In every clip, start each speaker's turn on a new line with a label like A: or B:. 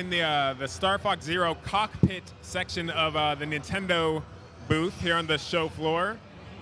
A: in the Star Fox Zero Cockpit section of the Nintendo booth here on the show floor.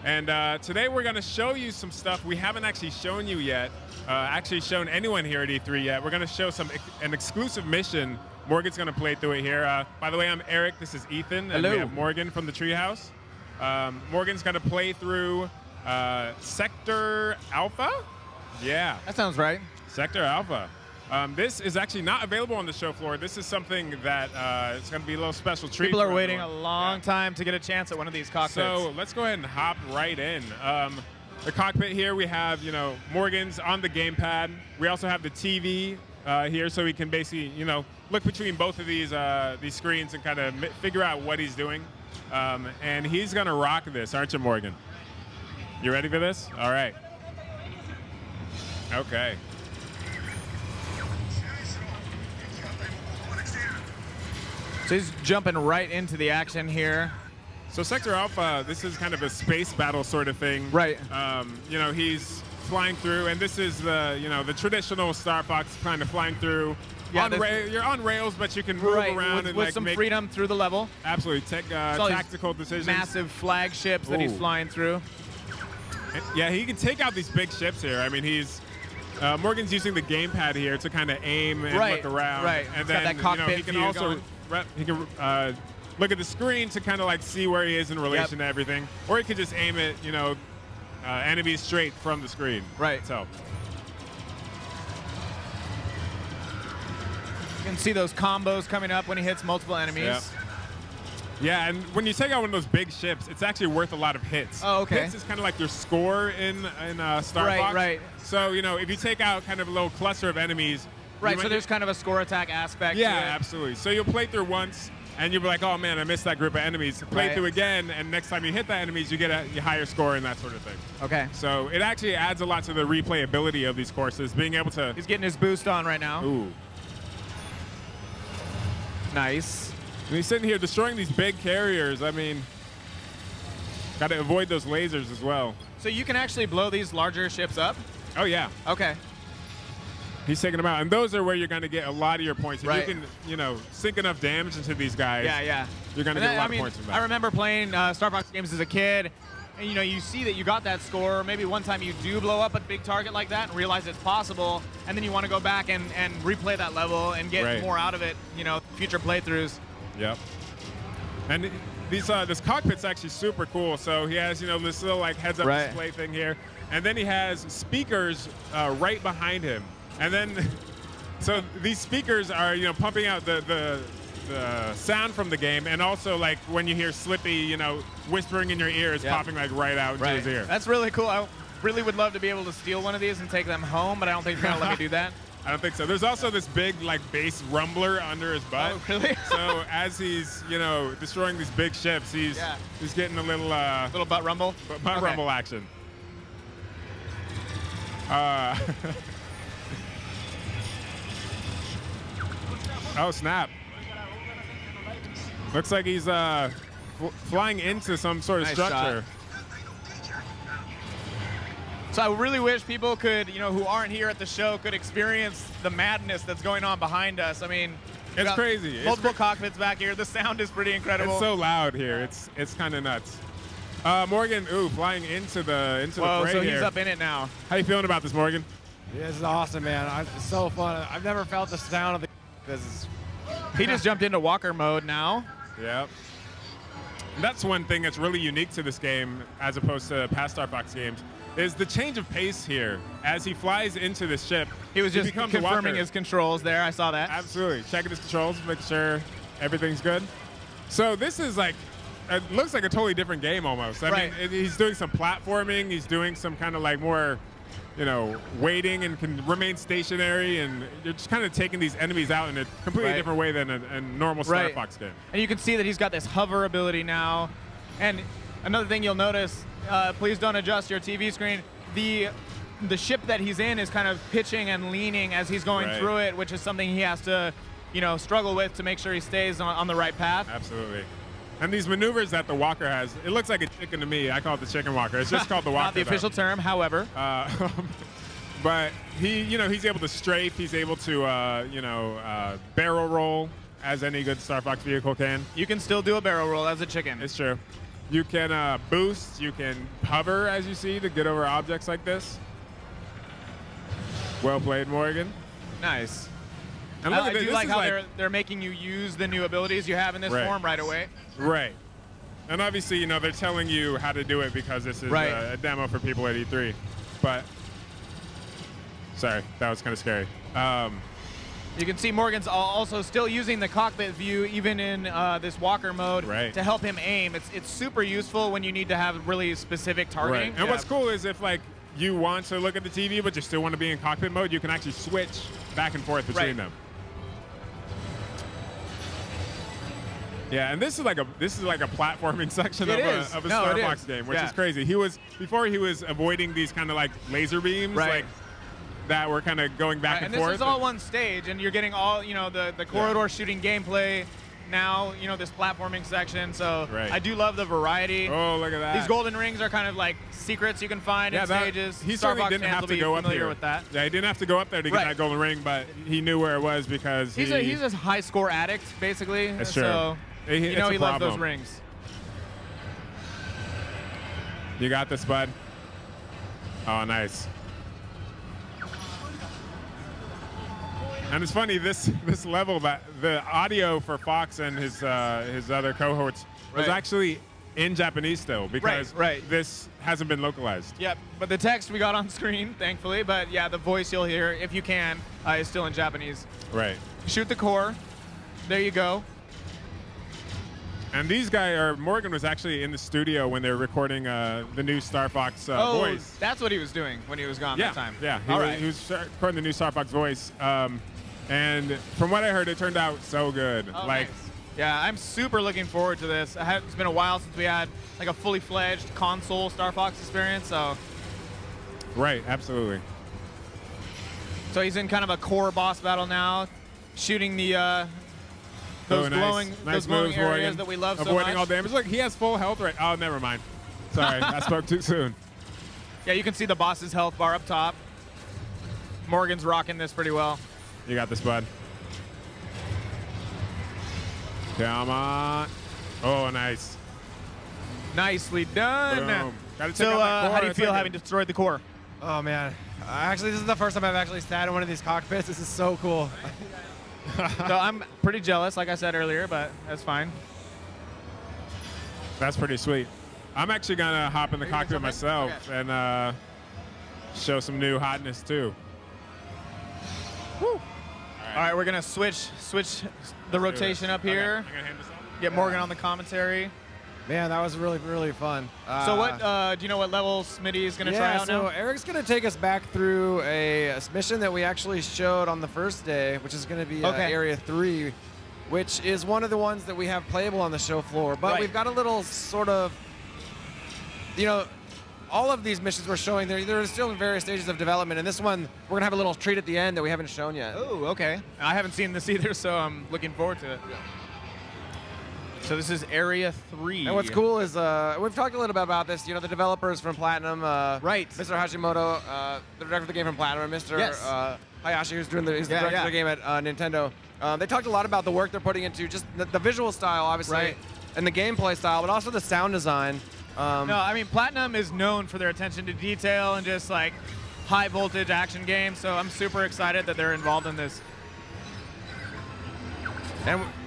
A: And today we're going to show you some stuff we haven't actually shown you yet, actually shown anyone here at E3 yet. We're going to show an exclusive mission. Morgan's going to play through it here. By the way, I'm Eric. This is Ethan. And
B: Hello.
A: we have Morgan from the Treehouse. Morgan's going to play through Sector Alpha? Yeah.
B: That sounds right.
A: Sector Alpha. This is actually not available on the show floor. This is something that it's going to be a little special treat.
B: People are
A: for
B: waiting
A: everyone.
B: a long time to get a chance at one of these cockpits.
A: So let's go ahead and hop right in. The cockpit here, we have, Morgan's on the gamepad. We also have the TV here, so we can basically, look between both of these screens and kind of figure out what he's doing. And he's going to rock this, aren't you, Morgan? You ready for this? All right. Okay.
B: So he's jumping right into the action here.
A: So Sector Alpha, this is kind of a space battle sort of thing.
B: Right.
A: He's flying through, and this is the traditional Star Fox kind of flying through.
B: Yeah,
A: You're on rails, but you can move around
B: with some freedom through the level.
A: Absolutely, tactical decisions.
B: Massive flagships that he's flying through.
A: Yeah, he can take out these big ships here. I mean, Morgan's using the gamepad here to kind of aim and look around.
B: Right.
A: And
B: He's got
A: then
B: that cockpit
A: he can
B: view
A: also
B: going.
A: look at the screen to kind of like see where he is in relation to everything, or he could just aim it, enemies straight from the screen.
B: Right.
A: So.
B: You can see those combos coming up when he hits multiple enemies.
A: Yep. Yeah, and when you take out one of those big ships, it's actually worth a lot of hits.
B: Oh, okay.
A: Hits is kind of like your score in Star Fox.
B: Right.
A: So, if you take out kind of a little cluster of enemies.
B: Right, so there's kind of a score attack aspect
A: to it.
B: Yeah,
A: absolutely. So you'll play through once, and you'll be like, oh, man, I missed that group of enemies. Play through again, and next time you hit the enemies, you get a higher score and that sort of thing.
B: Okay.
A: So it actually adds a lot to the replayability of these courses, being able to...
B: He's getting his boost on right now.
A: Ooh.
B: Nice.
A: And he's sitting here destroying these big carriers. I mean, got to avoid those lasers as well.
B: So you can actually blow these larger ships up?
A: Oh, yeah.
B: Okay.
A: He's taking them out. And those are where you're going to get a lot of your points. If
B: Right.
A: you can, sink enough damage into these guys, you're going to get a lot of points from that.
B: I remember playing Star Fox games as a kid. And, you see that you got that score. Maybe one time you do blow up a big target like that and realize it's possible. And then you want to go back and replay that level and get more out of it, future playthroughs.
A: Yep. And this cockpit's actually super cool. So he has, this little heads-up display thing here. And then he has speakers right behind him. And then, so these speakers are, pumping out the sound from the game, and also when you hear Slippy, whispering in your ear, is popping right out into his ear.
B: That's really cool. I really would love to be able to steal one of these and take them home, but I don't think you're gonna let me do that.
A: I don't think so. There's also this big bass rumbler under his butt.
B: Oh, really?
A: So as he's destroying these big ships, he's getting a little
B: butt rumble.
A: Butt rumble action. Oh snap! Looks like he's flying into some sort of structure.
B: So I really wish people could, who aren't here at the show, could experience the madness that's going on behind us. I mean,
A: it's crazy.
B: Multiple cockpits back here. The sound is pretty incredible.
A: It's so loud here. It's kind of nuts. Morgan, flying into the fray
B: so
A: here.
B: he's up in it now.
A: How you feeling about this, Morgan?
C: Yeah, this is awesome, man. It's so fun. I've never felt the sound of the.
B: He just jumped into walker mode now.
A: Yep. That's one thing that's really unique to this game, as opposed to past Star Fox games, is the change of pace here. As he flies into this ship,
B: he was just confirming his controls there. I saw that.
A: Absolutely. Checking his controls, making sure everything's good. So this is it looks like a totally different game almost. I mean, he's doing some platforming. He's doing some kind of more, waiting and can remain stationary, and you're just kind of taking these enemies out in a completely different way than a normal Star Fox game.
B: And you can see that he's got this hover ability now. And another thing you'll notice, please don't adjust your TV screen. The ship that he's in is kind of pitching and leaning as he's going through it, which is something he has to, struggle with to make sure he stays on the right path.
A: Absolutely. And these maneuvers that the walker has, it looks like a chicken to me. I call it the chicken walker. It's just called the walker.
B: Not the official term, however.
A: but he's able to strafe. He's able to, barrel roll as any good Star Fox vehicle can.
B: You can still do a barrel roll as a chicken.
A: It's true. You can boost. You can hover, as you see, to get over objects like this. Well played, Morgan.
B: Nice.
A: And look
B: I
A: at this.
B: do like how they're making you use the new abilities you have in this form right away.
A: Right. And obviously, they're telling you how to do it because this is a demo for people at E3. But, sorry, that was kind of scary.
B: You can see Morgan's also still using the cockpit view even in this walker mode to help him aim. It's super useful when you need to have really specific targeting.
A: Right. And what's cool is if you want to look at the TV but you still want to be in cockpit mode, you can actually switch back and forth between them. Yeah, and this is like a platforming section of a Star Fox game, which is crazy. Before he was avoiding these kind of like laser beams, that were kind of going back and forth.
B: And this is all one stage, and you're getting all the corridor shooting gameplay. Now this platforming section. So I do love the variety.
A: Oh, look at that!
B: These golden rings are kind of like secrets you can find in stages.
A: He certainly didn't have to go up here.
B: With that.
A: Yeah, he didn't have to go up there to get that golden ring, but he knew where it was because
B: he's a high score addict, basically.
A: That's true.
B: So
A: he
B: loves those rings.
A: You got this, bud. Oh, nice. And it's funny, this level, that the audio for Fox and his other cohorts was actually in Japanese still because this hasn't been localized.
B: Yep, but the text we got on screen, thankfully. But yeah, the voice you'll hear, if you can, is still in Japanese.
A: Right.
B: Shoot the core. There you go.
A: And these guys, Morgan was actually in the studio when they were recording the new Star Fox voice.
B: That's what he was doing when he was gone that time.
A: Yeah, he was recording the new Star Fox voice. And from what I heard, it turned out so good.
B: Oh, nice. Yeah, I'm super looking forward to this. It's been a while since we had like a fully fledged console Star Fox experience. So.
A: Right, absolutely.
B: So he's in kind of a core boss battle now, shooting the those glowing areas
A: Morgan.
B: that we love so much.
A: Avoiding all damage. Look, he has full health right. Oh, never mind. Sorry, I spoke too soon.
B: Yeah, you can see the boss's health bar up top. Morgan's rocking this pretty well.
A: You got this, bud. Come on. Oh, nice.
B: Nicely done.
A: Boom.
B: So how do you feel having destroyed the core?
C: Oh, man. Actually, this is the first time I've actually sat in one of these cockpits. This is so cool.
B: So I'm pretty jealous, like I said earlier, but that's fine.
A: That's pretty sweet. I'm actually going to hop in the cockpit myself and show some new hotness, too.
B: Woo. All right, we're going to switch the rotation up here. Get Morgan on the commentary.
C: Man, that was really, really fun.
B: So what, do you know what level Smitty is going to try out now?
C: So Eric's going to take us back through a mission that we actually showed on the first day, which is going to be Area 3, which is one of the ones that we have playable on the show floor. But we've got a little sort of, all of these missions we're showing, they're still in various stages of development, and this one, we're going to have a little treat at the end that we haven't shown yet.
B: Oh, okay. I haven't seen this either, so I'm looking forward to it. Yeah. So this is Area 3.
C: And what's cool is, we've talked a little bit about this, the developers from Platinum, Mr. Hashimoto, the director of the game from Platinum, and Mr. Hayashi, who's doing the director of the game at Nintendo. They talked a lot about the work they're putting into just the visual style, obviously, and the gameplay style, but also the sound design.
B: No, I mean, Platinum is known for their attention to detail and just like high voltage action games, so I'm super excited that they're involved in this.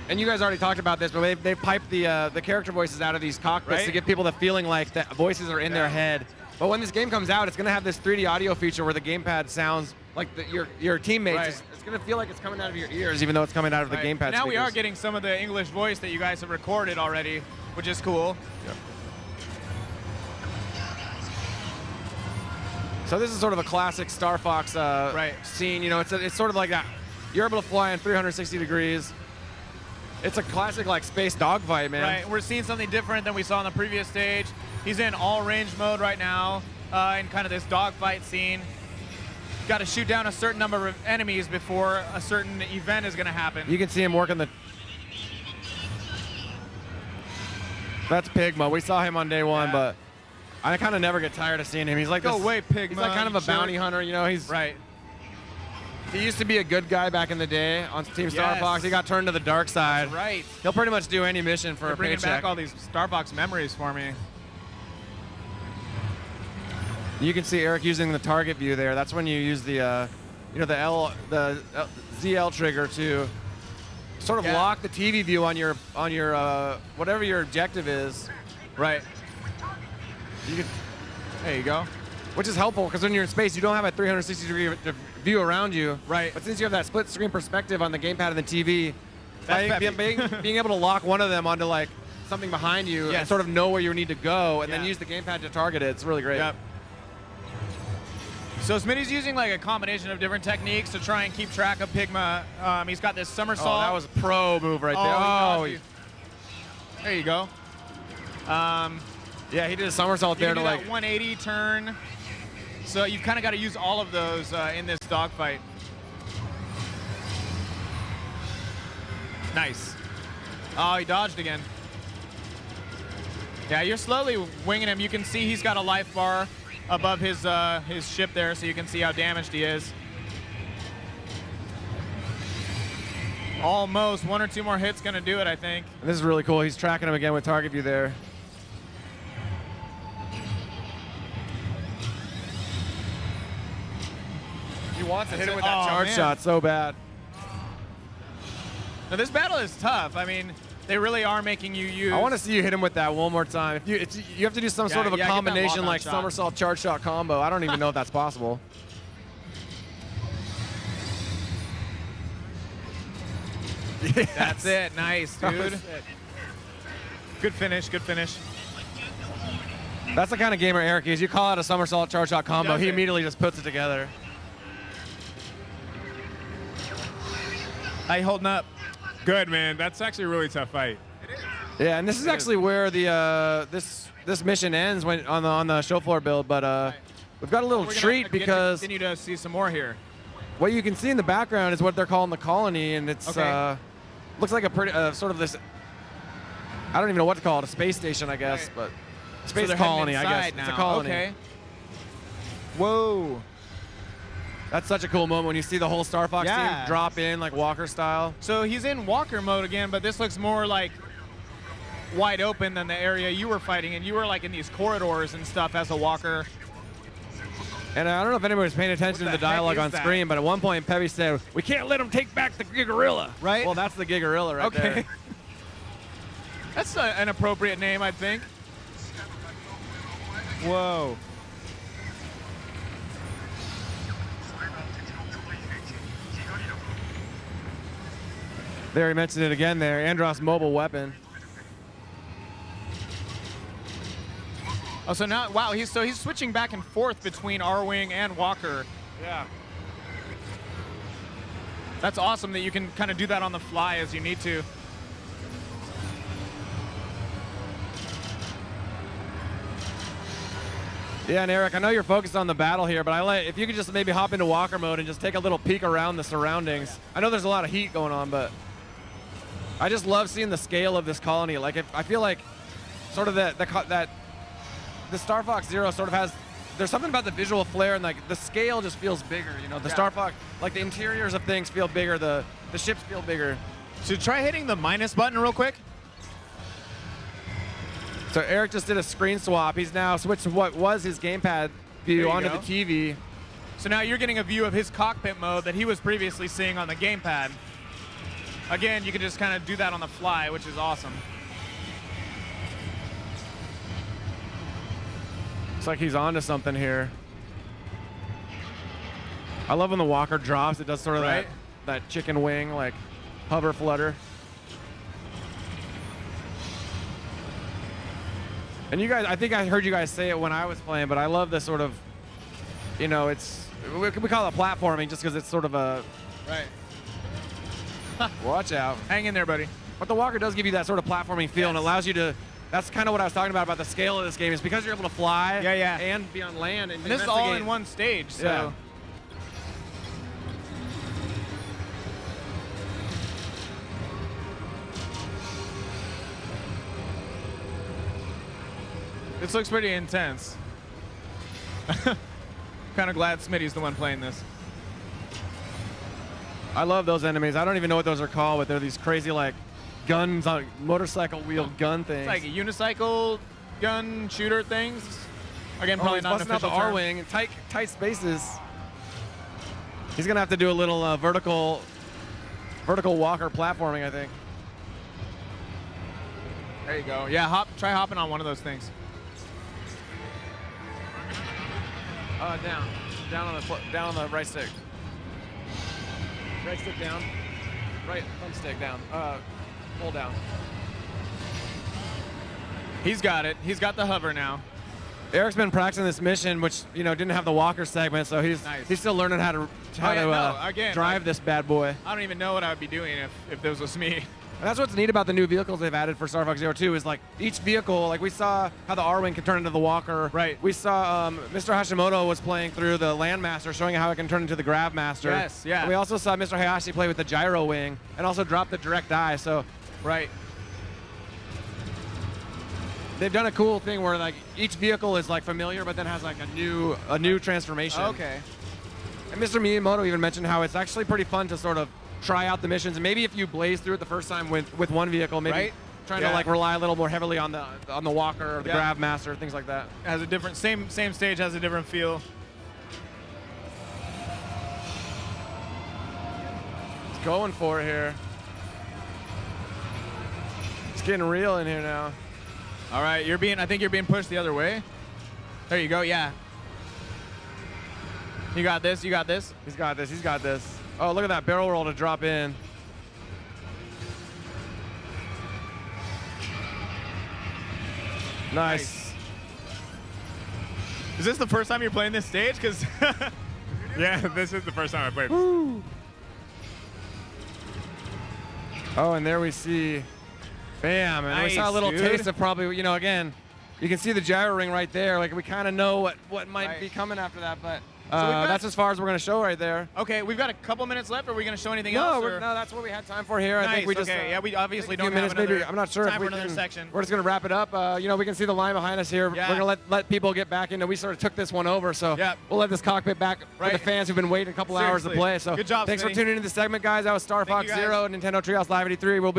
C: And you guys already talked about this, but they piped the character voices out of these cockpits to give people the feeling like the voices are in their head. But when this game comes out, it's going to have this 3D audio feature where the gamepad sounds like your teammates. It's going to feel like it's coming out of your ears, even though it's coming out of the gamepad.
B: Now we are getting some of the English voice that you guys have recorded already, which is cool.
C: Yeah. So this is sort of a classic Star Fox scene. It's sort of like that. You're able to fly in 360 degrees. It's a classic like space dogfight, man.
B: Right, we're seeing something different than we saw in the previous stage. He's in all range mode right now in kind of this dogfight scene. Got to shoot down a certain number of enemies before a certain event is going to happen.
C: You can see him working the... That's Pigma. We saw him on day one, but I kind of never get tired of seeing him. He's like
B: Go away, Pigma.
C: He's like kind of a bounty hunter, you know. He's
B: right.
C: He used to be a good guy back in the day on Team Star Fox. He got turned to the dark side.
B: That's right.
C: He'll pretty much do any mission for a
B: bringing
C: paycheck.
B: back all these Star Fox memories for me.
C: You can see Eric using the target view there. That's when you use the, the ZL trigger to sort of lock the TV view on your whatever your objective is.
B: Right.
C: There
B: you go.
C: Which is helpful because when you're in space, you don't have a 360-degree view around you.
B: Right.
C: But since you have that split-screen perspective on the gamepad and the TV, being able to lock one of them onto like something behind you and sort of know where you need to go, and then use the gamepad to target it, it's really great.
B: Yep. So Smitty's using like a combination of different techniques to try and keep track of Pigma. He's got this somersault.
C: Oh, that was a pro move right there.
B: There you go.
C: Yeah, he did a somersault there to like
B: 180 turn. So you've kind of got to use all of those in this dogfight. Nice. Oh, he dodged again. Yeah, you're slowly winging him. You can see he's got a life bar above his ship there, so you can see how damaged he is. Almost. 1 or 2 more hits gonna do it, I think.
C: And this is really cool. He's tracking him again with target view there. He wants to hit him with that charge shot so bad.
B: Now this battle is tough. I mean, they really are making you use.
C: I want to see you hit him with that one more time. You have to do some sort of a combination like somersault charge shot combo. I don't even know if that's possible.
B: Yes. That's it. Nice, dude. Good finish. Good finish.
C: That's the kind of gamer Eric is. You call out a somersault charge shot combo, he immediately just puts it together.
B: How you holding up?
A: Good, man. That's actually a really tough fight.
B: It is.
C: Yeah, and this is actually where the this mission ends when on the show floor build, but we've got a little treat because
B: continue to see some more here.
C: What you can see in the background is what they're calling the colony, and it's looks like a pretty sort of this. I don't even know what to call it, a space station, I guess, but space colony, I guess.
B: Now.
C: It's a colony.
B: Okay. Whoa.
C: That's such a cool moment when you see the whole Star Fox team drop in like Walker style.
B: So he's in Walker mode again, but this looks more like wide open than the area you were fighting in. You were like in these corridors and stuff as a Walker.
C: And I don't know if anyone was paying attention to the dialogue on screen, but at one point Peppy said, "We can't let them take back the Gigorrila."
B: Right?
C: Well, that's the Gigorrila right there.
B: That's an appropriate name, I think. Whoa.
C: There, he mentioned it again there. Andros mobile weapon.
B: Oh, so now, wow, he's switching back and forth between R-Wing and Walker.
C: Yeah.
B: That's awesome that you can kind of do that on the fly as you need to.
C: Yeah, and Eric, I know you're focused on the battle here, but if you could just maybe hop into Walker mode and just take a little peek around the surroundings. I know there's a lot of heat going on, but I just love seeing the scale of this colony. Like, I feel like sort of the Star Fox Zero sort of has, there's something about the visual flair and like the scale just feels bigger, you know? The Star Fox, like the interiors of things feel bigger, the ships feel bigger.
B: So try hitting the minus button real quick.
C: So Eric just did a screen swap. He's now switched what was his gamepad view onto the TV.
B: So now you're getting a view of his cockpit mode that he was previously seeing on the gamepad. Again, you can just kind of do that on the fly, which is awesome.
C: Looks like he's onto something here. I love when the Walker drops. It does sort of that chicken wing, like hover flutter. And you guys, I think I heard you guys say it when I was playing, but I love this sort of, you know, we call it platforming just because it's sort of a...
B: Right.
C: Watch out.
B: Hang in there, buddy.
C: But the Walker does give you that sort of platforming feel and allows you to... That's kind of what I was talking about the scale of this game. Is because you're able to fly and be on land. And
B: this is all in one stage, so...
C: Yeah.
B: This looks pretty intense. Kind of glad Smitty's the one playing this.
C: I love those enemies. I don't even know what those are called, but they're these crazy like guns on motorcycle wheel gun things.
B: It's like a unicycle gun shooter things. Again, probably not an official
C: term. R-wing, tight spaces. He's gonna have to do a little vertical walker platforming, I think.
B: There you go. Yeah, try hopping on one of those things.
C: Down on the right stick. Right stick down. Right thumbstick down. Pull down.
B: He's got it. He's got the hover now.
C: Eric's been practicing this mission, which didn't have the walker segment, so he's still learning how to drive this bad boy.
B: I don't even know what I would be doing if this was me.
C: And that's what's neat about the new vehicles they've added for Star Fox Zero 2 is like each vehicle, like we saw how the R-Wing can turn into the Walker.
B: Right.
C: We saw Mr. Hashimoto was playing through the Landmaster, showing how it can turn into the Grav Master.
B: Yes, yeah.
C: And we also saw Mr. Hayashi play with the Gyro Wing and also drop the direct eye. So,
B: right.
C: They've done a cool thing where like each vehicle is like familiar, but then has like a new transformation.
B: Okay.
C: And Mr. Miyamoto even mentioned how it's actually pretty fun to sort of try out the missions, and maybe if you blaze through it the first time with one vehicle, maybe trying to like rely a little more heavily on the Walker or the Grav Master, things like that.
B: Has a different same stage, has a different feel.
C: It's going for it here. It's getting real in here now.
B: All right, I think you're being pushed the other way. There you go, yeah. You got this, you got this.
C: He's got this, he's got this. Oh, look at that barrel roll to drop in. Nice.
B: Is this the first time you're playing this stage? Because
A: yeah, this is the first time I played.
C: Woo. Oh, and there we see, bam, and we saw a little taste of probably, again, you can see the gyro ring right there. Like we kind of know what might be coming after that, but. That's as far as we're going to show right there.
B: Okay, we've got a couple minutes left. Are we going to show anything else?
C: No, that's what we had time for here.
B: Nice,
C: I think we just
B: yeah, we obviously don't
C: minutes,
B: have another
C: maybe. I'm not sure
B: time
C: if we
B: for another
C: can,
B: section.
C: We're just going to wrap it up. We can see the line behind us here.
B: Yeah.
C: We're going to let people get back into. We sort of took this one over, so we'll let this cockpit back for the fans who've been waiting a couple hours to play. So
B: good job,
C: thanks for
B: Smitty.
C: tuning into the segment, guys. That was Star Fox Zero, Nintendo Treehouse Live 83. We'll be